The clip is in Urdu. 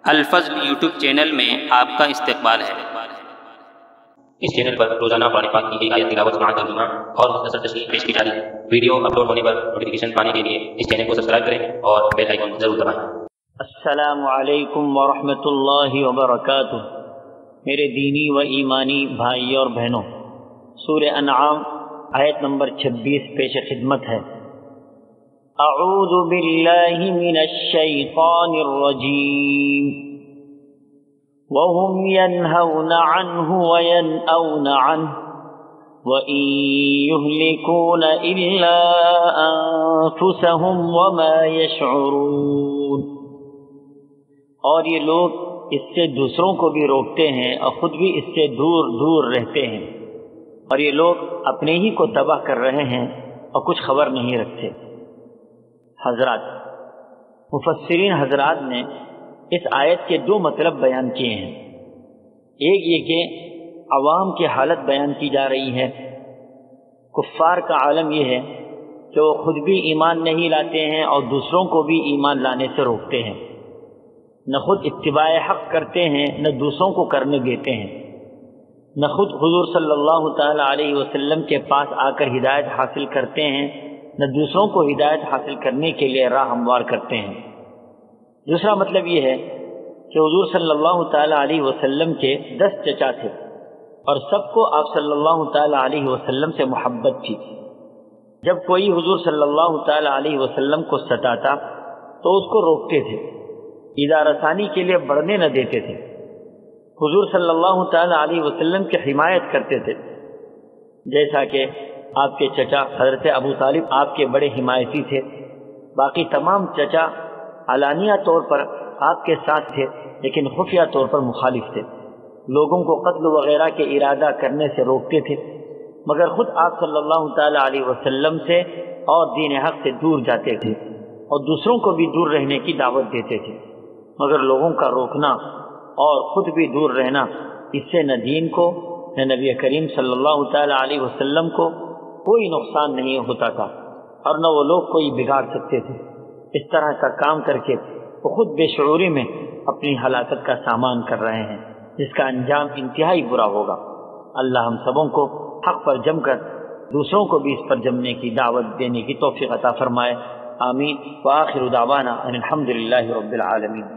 الفضل یوٹیوب چینل میں آپ کا استقبال ہے۔ اس چینل پر روزانہ قرآن پاک کی ایک آیت تلاوت سماعت ترجمہ اور مختصر تشریح پیش کی جا رہی ہے۔ ویڈیو اپلوڈ ہونے پر نوٹیفیکیشن پانے کے لیے اس چینل کو سبسکرائب کریں اور بیل آئیکن ضرور دبائیں۔ السلام علیکم ورحمۃ اللہ وبرکاتہ۔ میرے دینی و ایمانی بھائی اور بہنوں، سورہ انعام آیت نمبر 26 پیش خدمت ہے۔ اعوذ باللہ من الشیطان الرجیم وَهُمْ يَنْهَوْنَ عَنْهُ وَيَنْأَوْنَ عَنْهُ وَإِنْ يُهْلِكُونَ إِلَّا أَنفُسَهُمْ وَمَا يَشْعُرُونَ۔ اور یہ لوگ اس سے دوسروں کو بھی روکتے ہیں اور خود بھی اس سے دور دور رہتے ہیں، اور یہ لوگ اپنے ہی کو تباہ کر رہے ہیں اور کچھ خبر نہیں رکھتے۔ حضرات، مفسرین حضرات نے اس آیت کے دو مطلب بیان کیے ہیں۔ ایک یہ کہ عوام کی حالت بیان کی جا رہی ہے۔ کفار کا عالم یہ ہے کہ وہ خود بھی ایمان نہیں لاتے ہیں اور دوسروں کو بھی ایمان لانے سے روکتے ہیں، نہ خود اتباع حق کرتے ہیں نہ دوسروں کو کرنے دیتے ہیں، نہ خود حضور صلی اللہ تعالی علیہ وسلم کے پاس آ کر ہدایت حاصل کرتے ہیں، نہ دوسروں کو ہدایت حاصل کرنے کے لیے راہ ہموار کرتے ہیں۔ دوسرا مطلب یہ ہے کہ حضور صلی اللہ تعالی علیہ وسلم کے 10 چچا تھے اور سب کو آپ صلی اللہ تعالی علیہ وسلم سے محبت تھی۔ جب کوئی حضور صلی اللہ تعالی علیہ وسلم کو ستاتا تو اس کو روکتے تھے، ایذا رسانی کے لیے بڑھنے نہ دیتے تھے۔ حضور صلی اللہ تعالی علیہ وسلم کی حمایت کرتے تھے، جیسا کہ آپ کے چچا حضرت ابو طالب آپ کے بڑے حمایتی تھے۔ باقی تمام چچا علانیہ طور پر آپ کے ساتھ تھے لیکن خفیہ طور پر مخالف تھے، لوگوں کو قتل وغیرہ کے ارادہ کرنے سے روکتے تھے، مگر خود آپ صلی اللہ تعالی علیہ وسلم سے اور دین حق سے دور جاتے تھے اور دوسروں کو بھی دور رہنے کی دعوت دیتے تھے، مگر لوگوں کا روکنا اور خود بھی دور رہنا، اس سے نہ دین کو نہ نبی کریم صلی اللہ تعالی علیہ وسلم کو کوئی نقصان نہیں ہوتا تھا اور نہ وہ لوگ کوئی بگاڑ سکتے تھے۔ اس طرح کا کام کر کے وہ خود بے شعوری میں اپنی ہلاکت کا سامان کر رہے ہیں، جس کا انجام انتہائی برا ہوگا۔ اللہ ہم سبوں کو حق پر جم کر دوسروں کو بھی اس پر جمنے کی دعوت دینے کی توفیق عطا فرمائے۔ آمین۔ وآخر دعوانا ان الحمد للہ رب العالمین۔